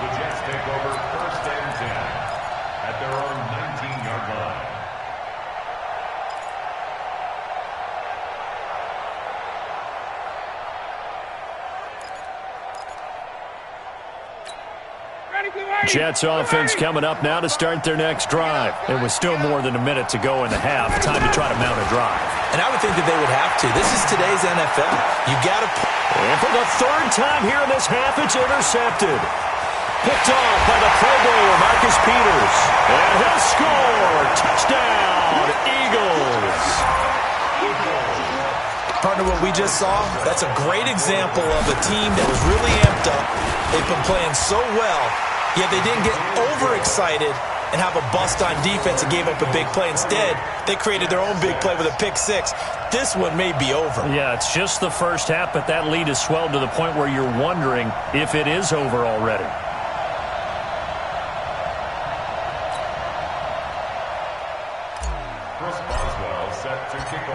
The Jets take over 1st and 10 at their own 19-yard line. Jets offense coming up now to start their next drive. It was still more than a minute to go in the half. Time to try to mount a drive. And I would think that they would have to. This is today's NFL. You got to... And for the 3rd time here in this half, it's intercepted. Picked off by the Pro Bowler, Marcus Peters. And he'll score. Touchdown, Eagles. Partner, what we just saw, that's a great example of a team that was really amped up. They've been playing so well, yet they didn't get overexcited and have a bust on defense and gave up a big play. Instead, they created their own big play with a pick six. This one may be over. Yeah, it's just the first half, but that lead has swelled to the point where you're wondering if it is over already.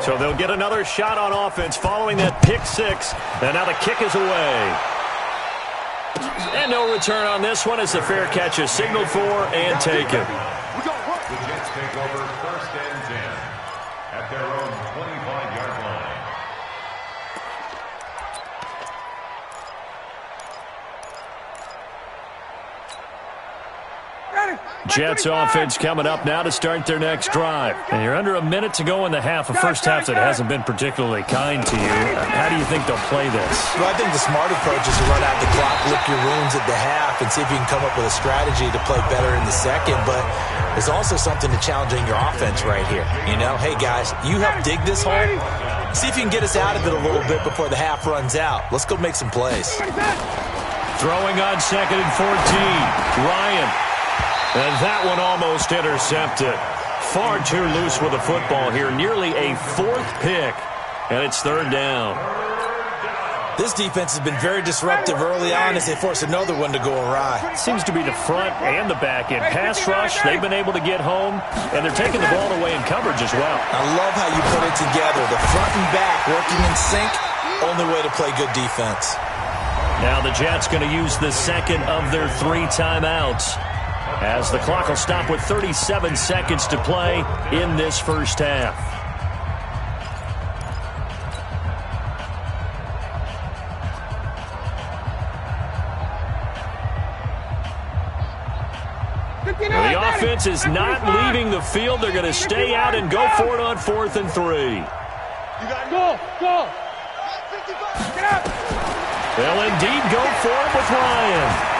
So they'll get another shot on offense following that pick six. And now the kick is away. And no return on this one as the fair catch is signaled for and taken. The Jets take over 1st and 10 at their own 25-yard line. Jets offense coming up now to start their next drive. And you're under a minute to go in the half, a first half that hasn't been particularly kind to you. How do you think they'll play this? Well, I think the smart approach is to run out the clock, lick your wounds at the half, and see if you can come up with a strategy to play better in the second. But there's also something to challenging your offense right here. You know, hey, guys, you help dig this hole. See if you can get us out of it a little bit before the half runs out. Let's go make some plays. Throwing on 2nd and 14. Ryan. And that one almost intercepted. Far too loose with the football here. Nearly a 4th pick. And it's 3rd down. This defense has been very disruptive early on as they force another one to go awry. Seems to be the front and the back end. Pass rush, they've been able to get home. And they're taking the ball away in coverage as well. I love how you put it together. The front and back working in sync. Only way to play good defense. Now the Jets going to use the second of their 3 timeouts, as the clock will stop with 37 seconds to play in this first half. The offense is not leaving the field. They're going to stay out and go for it on 4th and 3. You got go. Get up. They'll indeed go for it with Ryan.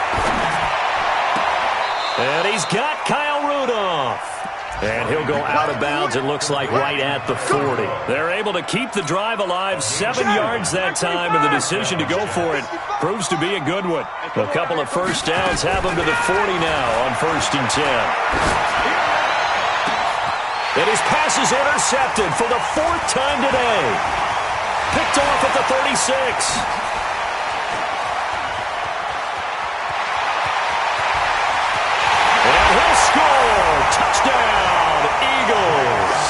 And he's got Kyle Rudolph. And he'll go out of bounds, it looks like, right at the 40. They're able to keep the drive alive, 7 yards that time, and the decision to go for it proves to be a good one. A couple of first downs have them to the 40 now on 1st and 10. And his pass is intercepted for the 4th time today. Picked off at the 36. Touchdown, Eagles.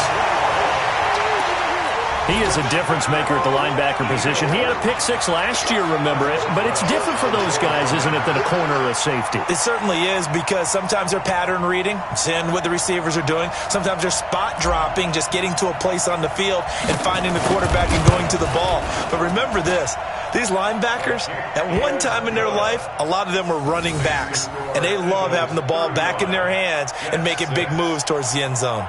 He is a difference maker at the linebacker position. He had a pick six last year, remember it, but it's different for those guys, isn't it, than a corner or a safety? It certainly is, because sometimes they're pattern reading, seeing what the receivers are doing. Sometimes they're spot dropping, just getting to a place on the field and finding the quarterback and going to the ball. But remember this. These linebackers, at one time in their life, a lot of them were running backs, and they love having the ball back in their hands and making big moves towards the end zone.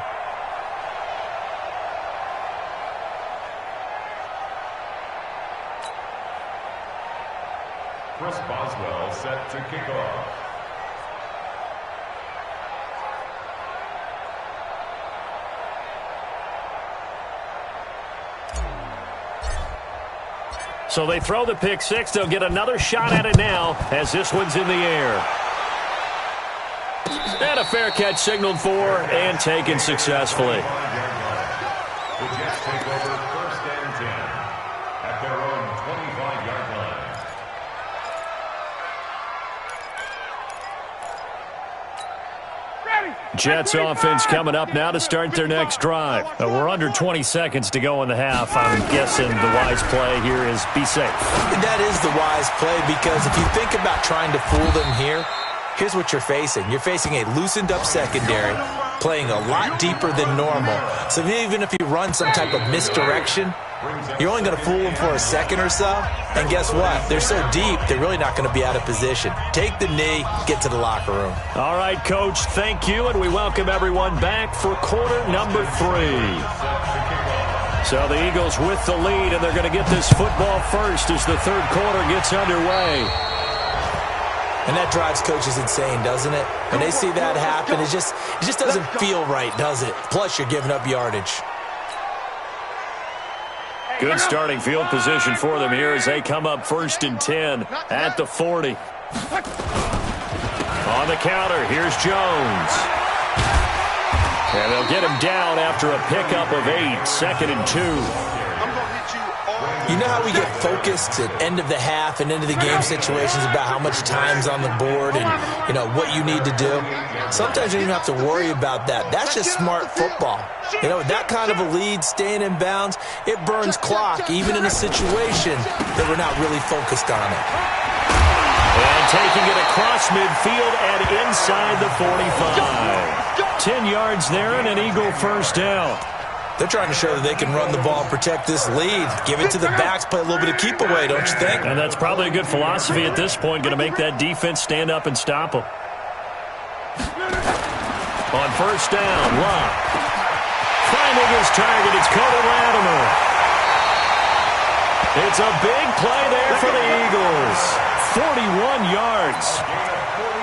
Chris Boswell set to kick off. So they throw the pick six. They'll get another shot at it now as this one's in the air. And a fair catch signaled for and taken successfully. The Jets take over 1st and 10 at their own 25-yard line. Jets offense coming up now to start their next drive. We're under 20 seconds to go in the half. I'm guessing the wise play here is be safe. That is the wise play, because if you think about trying to fool them here, here's what you're facing. You're facing a loosened-up secondary, playing a lot deeper than normal. So even if you run some type of misdirection, you're only going to fool them for a second or so. And guess what? They're so deep, they're really not going to be out of position. Take the knee, get to the locker room. All right, Coach, thank you, and we welcome everyone back for quarter number 3. So the Eagles with the lead, and they're going to get this football first as the third quarter gets underway. And that drives coaches insane, doesn't it? When they see that happen, it just doesn't feel right, does it? Plus, you're giving up yardage. Good starting field position for them here as they come up 1st and 10 at the 40. On the counter, here's Jones. And they'll get him down after a pickup of 8, 2nd and 2. You know how we get focused at end of the half and into the game situations about how much time's on the board and, you know, what you need to do? Sometimes you don't even have to worry about that. That's just smart football. You know, that kind of a lead, staying in bounds, it burns clock, even in a situation that we're not really focused on it. And taking it across midfield and inside the 45. 10 yards there and an Eagle first down. They're trying to show that they can run the ball and protect this lead. Give it to the backs, play a little bit of keep away, don't you think? And that's probably a good philosophy at this point, going to make that defense stand up and stop them. On first down, Locke. Finding his target, it's Cody Latimer. It's a big play there for the Eagles. 41 yards.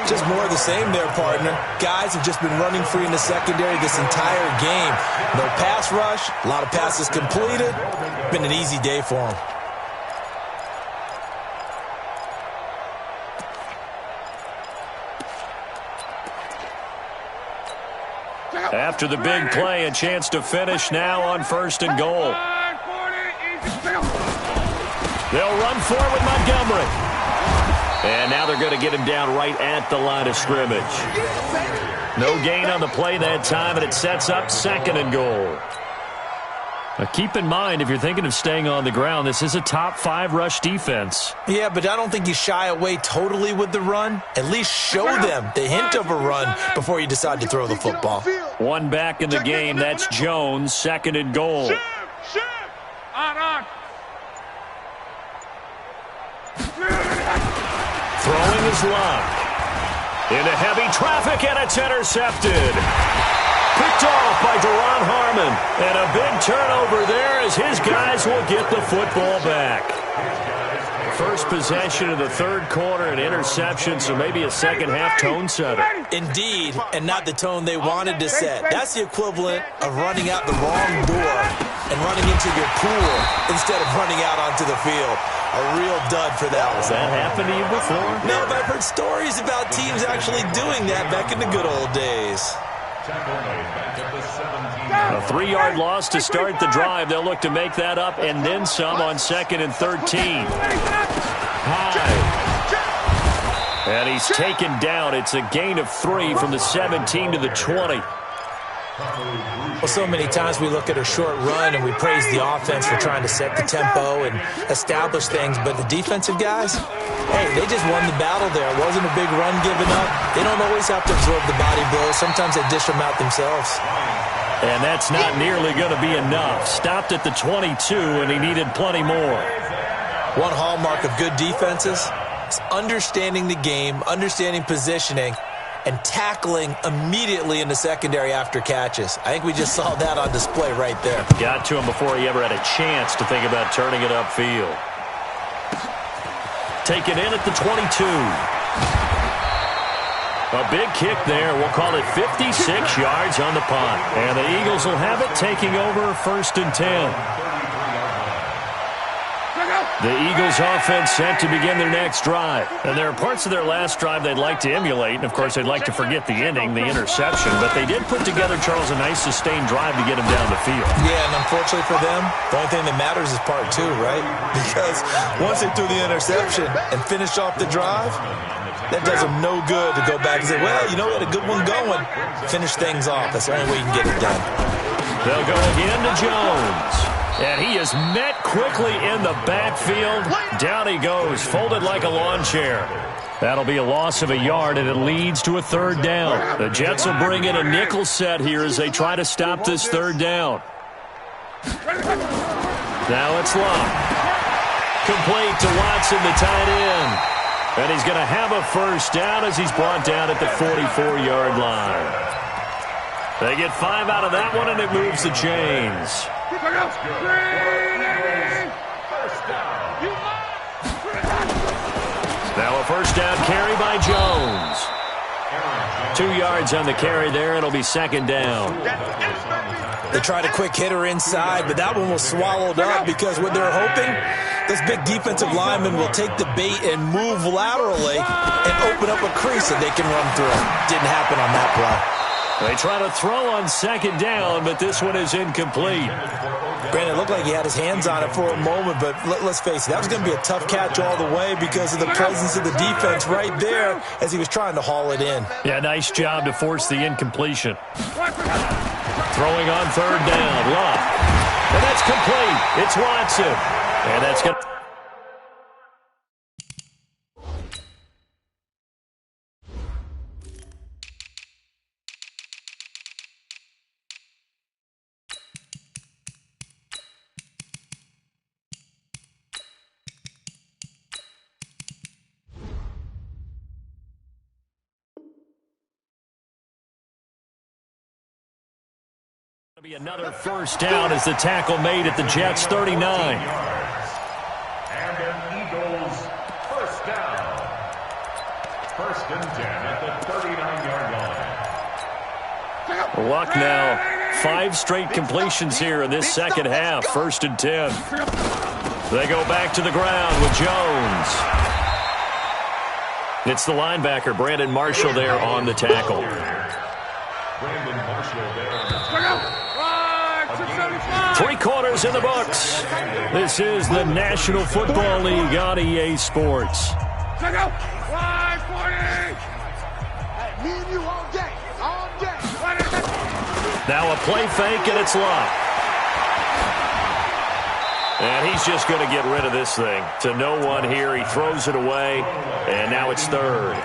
Just more of the same there, partner. Guys have just been running free in the secondary this entire game. No pass rush, a lot of passes completed. Been an easy day for them. After the big play, a chance to finish now on 1st and goal. They'll run forward with Montgomery. And now they're going to get him down right at the line of scrimmage. No gain on the play that time, and it sets up 2nd and goal. Now keep in mind, if you're thinking of staying on the ground, this is a top 5 rush defense. Yeah, but I don't think you shy away totally with the run. At least show them the hint of a run before you decide to throw the football. One back in the game, that's Jones, 2nd and goal. Throwing is Locke. Into heavy traffic, and it's intercepted. Picked off by Deron Harmon. And a big turnover there as his guys will get the football back. First possession of the third quarter, an interception, so maybe a second-half tone setter. Indeed, and not the tone they wanted to set. That's the equivalent of running out the wrong door and running into your pool instead of running out onto the field. A real dud for that one. Has that happened to you before? No, but I've heard stories about teams actually doing that back in the good old days. A 3-yard loss to start the drive. They'll look to make that up and then some on 2nd and 13. High. And he's taken down. It's a gain of 3 from the 17 to the 20. Well, so many times we look at a short run and we praise the offense for trying to set the tempo and establish things, but the defensive guys, hey, they just won the battle there. It wasn't a big run given up. They don't always have to absorb the body blows. Sometimes they dish them out themselves. And that's not nearly going to be enough. Stopped at the 22, and he needed plenty more. One hallmark of good defenses is understanding the game, understanding positioning, and tackling immediately in the secondary after catches. I think we just saw that on display right there. Got to him before he ever had a chance to think about turning it upfield. Taken in at the 22. A big kick there. We'll call it 56 yards on the punt. And the Eagles will have it, taking over 1st and 10. The Eagles offense set to begin their next drive. And there are parts of their last drive they'd like to emulate. And, of course, they'd like to forget the ending, the interception. But they did put together, Charles, a nice sustained drive to get him down the field. Yeah, and unfortunately for them, the only thing that matters is part 2, right? Because once they threw the interception and finished off the drive, that does them no good to go back and say, well, you know, we had a good one going. Finish things off. That's the only way you can get it done. They'll go again to Jones. And he is met quickly in the backfield. Down he goes, folded like a lawn chair. That'll be a loss of a yard, and it leads to a third down. The Jets will bring in a nickel set here as they try to stop this third down. Now it's Love. Complete to Watson, the tight end. And he's going to have a first down as he's brought down at the 44-yard line. They get 5 out of that one, and it moves the chains. Now a first down carry by Jones. 2 yards on the carry there. It'll be second down. They tried a quick hitter inside, but that one was swallowed up because what they're hoping, this big defensive lineman will take the bait and move laterally and open up a crease that they can run through. Didn't happen on that play. They try to throw on second down, but this one is incomplete. Granted, it looked like he had his hands on it for a moment, but let's face it, that was going to be a tough catch all the way because of the presence of the defense right there as he was trying to haul it in. Yeah, nice job to force the incompletion. Throwing on third down, Love. And that's complete. It's Watson. And that's going to... be another first down as the tackle made at the Jets' 39. And an Eagles first down. First and 10 at the 39-yard line. Luck now. 5 straight completions here in this second half. First and 10. They go back to the ground with Jones. It's the linebacker, Brandon Marshall, there on the tackle. Brandon Marshall there on the tackle. 3 quarters in the books. This is the National Football League on EA Sports. Now a play fake, and it's Love. And he's just going to get rid of this thing. To no one here. He throws it away, and now it's third.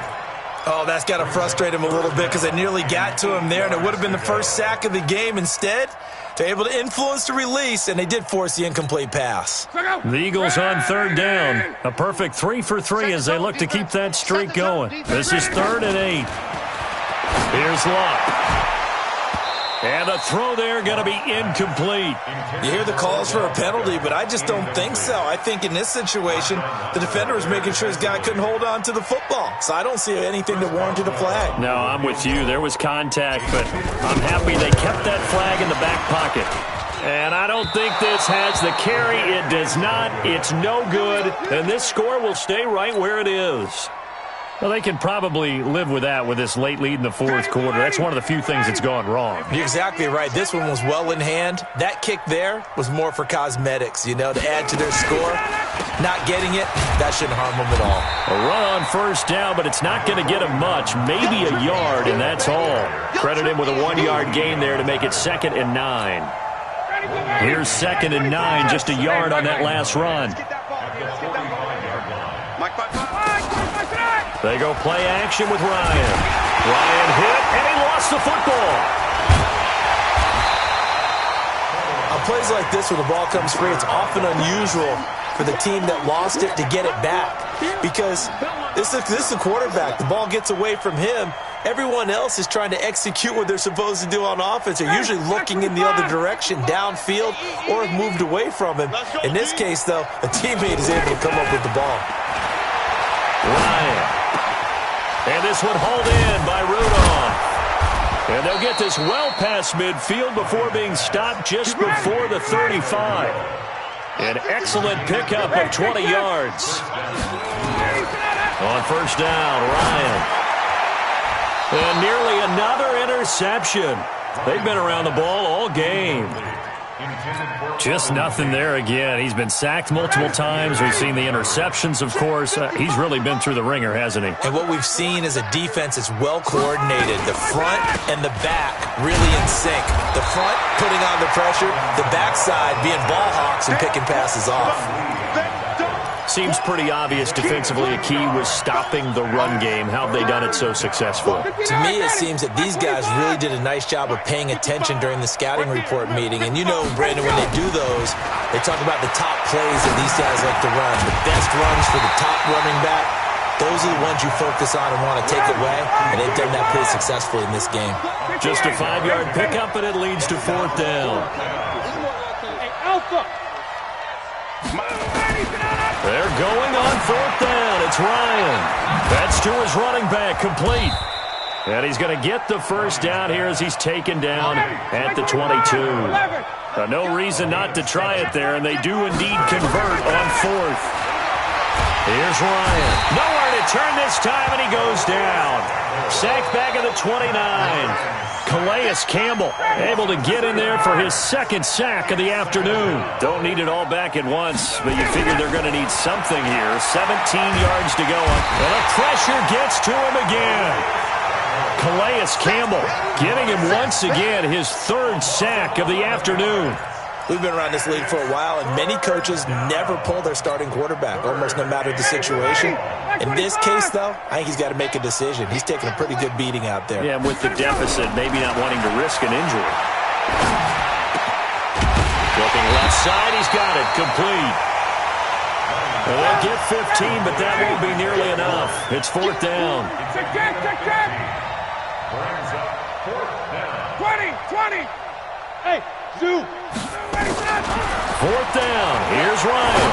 Oh, that's got to frustrate him a little bit because it nearly got to him there, and it would have been the first sack of the game. Instead, they're able to influence the release, and they did force the incomplete pass. The Eagles on third down. A perfect 3 for 3 as they look to keep that streak going. This is 3rd and 8. Here's Luck. And the throw there going to be incomplete. You hear the calls for a penalty, but I just don't think so. I think in this situation, the defender was making sure his guy couldn't hold on to the football. So I don't see anything that warranted a flag. No, I'm with you. There was contact, but I'm happy they kept that flag in the back pocket. And I don't think this has the carry. It does not. It's no good. And this score will stay right where it is. Well, they can probably live with that with this late lead in the fourth quarter. That's one of the few things that's gone wrong. You're exactly right. This one was well in hand. That kick there was more for cosmetics, to add to their score. Not getting it, that shouldn't harm them at all. A run on first down, but it's not going to get him much. Maybe a yard, and that's all. Credit him with a 1-yard gain there to make it 2nd and 9. Here's 2nd and 9, just a yard on that last run. They go play action with Ryan. Ryan hit, and he lost the football. On plays like this where the ball comes free, it's often unusual for the team that lost it to get it back. Because this is the quarterback. The ball gets away from him. Everyone else is trying to execute what they're supposed to do on offense. They're usually looking in the other direction, downfield, or have moved away from him. In this case, though, a teammate is able to come up with the ball. Ryan. And this one hauled in by Rudolph. And they'll get this well past midfield before being stopped just before the 35. An excellent pickup of 20 yards. On first down, Ryan. And nearly another interception. They've been around the ball all game. Just nothing there again. He's been sacked multiple times. We've seen the interceptions, of course. He's really been through the ringer, hasn't he? And what we've seen is a defense that's well coordinated. The front and the back really in sync. The front putting on the pressure, the backside being ball hawks and picking passes off. Seems pretty obvious defensively a key was stopping the run game. How have they done it so successfully? To me, it seems that these guys really did a nice job of paying attention during the scouting report meeting. And you know, Brandon, when they do those, they talk about the top plays that these guys like to run. The best runs for the top running back, those are the ones you focus on and want to take away. And they've done that pretty successfully in this game. Just a 5-yard pickup, and it leads to 4th down. Hey, Alpha! They're going on 4th down. It's Ryan. That's to his running back, complete. And he's going to get the first down here as he's taken down at the 22. No reason not to try it there, and they do indeed convert on 4th. Here's Ryan. Nowhere to turn this time, and he goes down. Sacked back at the 29. Calais Campbell able to get in there for his 2nd sack of the afternoon. Don't need it all back at once, but you figure they're going to need something here. 17 yards to go, and the pressure gets to him again. Calais Campbell getting him once again his 3rd sack of the afternoon. We've been around this league for a while, and many coaches never pull their starting quarterback, almost no matter the situation. In this case, though, I think he's got to make a decision. He's taking a pretty good beating out there. Yeah, and with the deficit, maybe not wanting to risk an injury. Looking left side, he's got it, complete. Well, they'll get 15, but that won't be nearly enough. It's 4th down. Check. 20. Hey, Zoo. 4th down. Here's Ryan.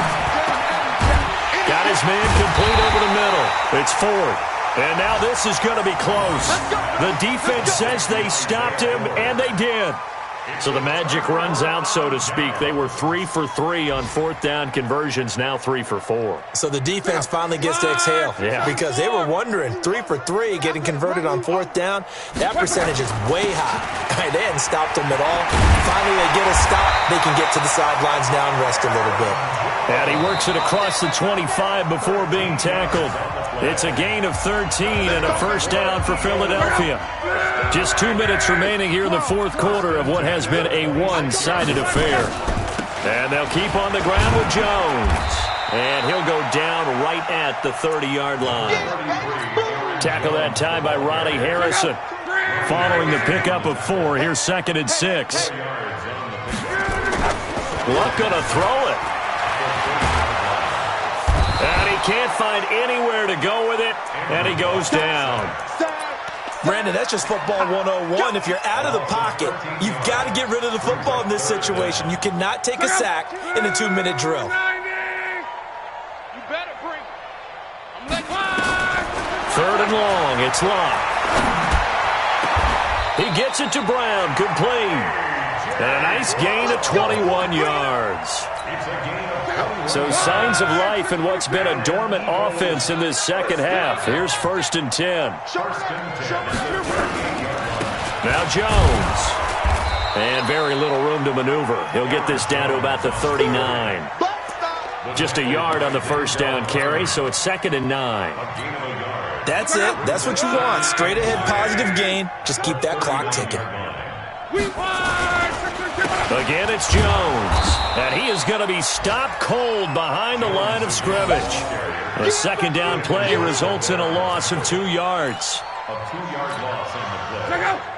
Got his man complete over the middle. It's 4th. And now this is going to be close. The defense says they stopped him, and they did. So the magic runs out, so to speak. They were 3 for 3 on 4th down conversions, now 3 for 4. So the defense finally gets to exhale. Yeah. Because they were wondering, 3 for 3 getting converted on 4th down. That percentage is way high. They hadn't stopped them at all. Finally, they get a stop. They can get to the sidelines now and rest a little bit. And he works it across the 25 before being tackled. It's a gain of 13 and a first down for Philadelphia. Just 2 minutes remaining here in the 4th quarter of what has been a one-sided affair. And they'll keep on the ground with Jones. And he'll go down right at the 30-yard line. Tackle that time by Ronnie Harrison. Following the pickup of 4, here's 2nd and 6. Luck going to throw it. And he can't find anywhere to go with it, and he goes down. Brandon, that's just football 101. If you're out of the pocket, you've got to get rid of the football in this situation. You cannot take a sack in a 2-minute drill. You better bring it. 3rd and long. It's Locke. He gets it to Brown, complete. And a nice gain of 21 yards. So signs of life in what's been a dormant offense in this second half. Here's 1st and 10. Now Jones. And very little room to maneuver. He'll get this down to about the 39. Just a yard on the first down carry, so it's 2nd and 9. That's it. That's what you want. Straight ahead positive gain. Just keep that clock ticking. Again, it's Jones. And he is going to be stopped cold behind the line of scrimmage. A 2nd down play results in a loss of 2 yards. A 2-yard loss on the play.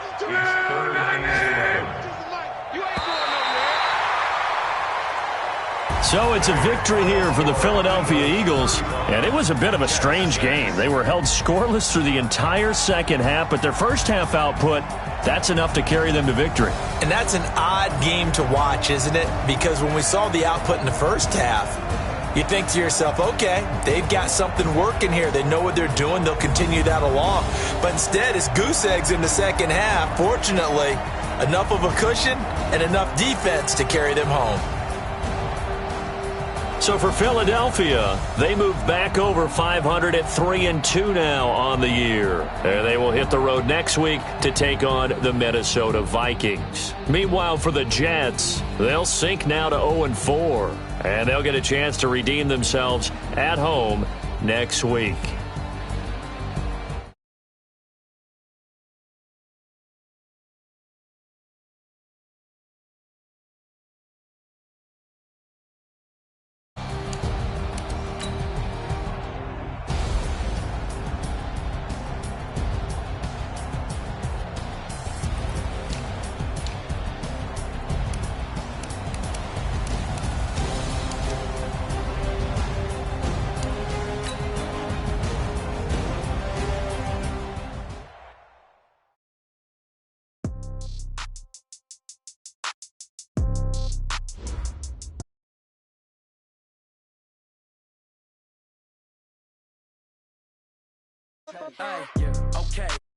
So it's a victory here for the Philadelphia Eagles, and it was a bit of a strange game. They were held scoreless through the entire second half, but their first half output, that's enough to carry them to victory. And that's an odd game to watch, isn't it? Because when we saw the output in the first half, you think to yourself, okay, they've got something working here. They know what they're doing. They'll continue that along. But instead, it's goose eggs in the second half. Fortunately, enough of a cushion and enough defense to carry them home. So for Philadelphia, they move back over 500 at 3-2 now on the year. And they will hit the road next week to take on the Minnesota Vikings. Meanwhile, for the Jets, they'll sink now to 0-4. And they'll get a chance to redeem themselves at home next week. Hey, yeah, okay.